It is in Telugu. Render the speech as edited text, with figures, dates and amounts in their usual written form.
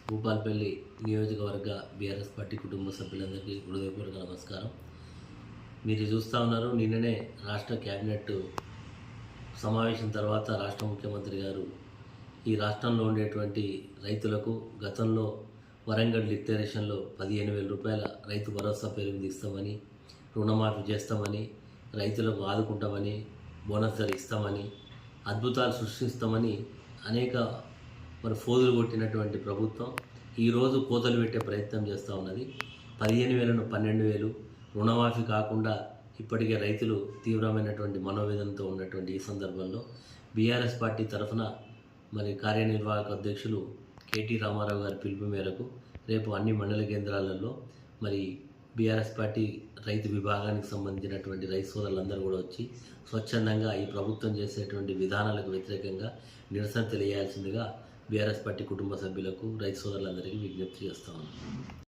భూపాల్పల్లి నియోజకవర్గ బీఆర్ఎస్ పార్టీ కుటుంబ సభ్యులందరికీ హృదయపూర్వక నమస్కారం. మీరు చూస్తూ ఉన్నారు, నిన్ననే రాష్ట్ర క్యాబినెట్ సమావేశం తర్వాత రాష్ట్ర ముఖ్యమంత్రి గారు ఈ రాష్ట్రంలో ఉండేటువంటి రైతులకు గతంలో వరంగల్ డిక్లరేషన్లో 15,000 రూపాయల రైతు భరోసా పేరు మీద ఇస్తామని, రుణమాఫీ చేస్తామని, రైతులకు ఆదుకుంటామని, బోనస్ ధర ఇస్తామని, అద్భుతాలు సృష్టిస్తామని అనేక ఫోజులు కొట్టినటువంటి ప్రభుత్వం ఈరోజు కోతలు పెట్టే ప్రయత్నం చేస్తూ ఉన్నది. 15,000ను 12,000 రుణమాఫీ కాకుండా ఇప్పటికే రైతులు తీవ్రమైనటువంటి మనోవేదనతో ఉన్నటువంటి ఈ సందర్భంలో బీఆర్ఎస్ పార్టీ తరఫున కార్యనిర్వాహక అధ్యక్షులు కేటీ రామారావు గారి పిలుపు మేరకు రేపు అన్ని మండల కేంద్రాలలో బీఆర్ఎస్ పార్టీ రైతు విభాగానికి సంబంధించినటువంటి రైతు సోదరులందరూ కూడా వచ్చి స్వచ్ఛందంగా ఈ ప్రభుత్వం చేసేటువంటి విధానాలకు వ్యతిరేకంగా నిరసన తెలియాల్సిందిగా బీఆర్ఎస్ పార్టీ కుటుంబ సభ్యులకు రైతు సోదరులందరికీ విజ్ఞప్తి చేస్తా ఉన్నాను.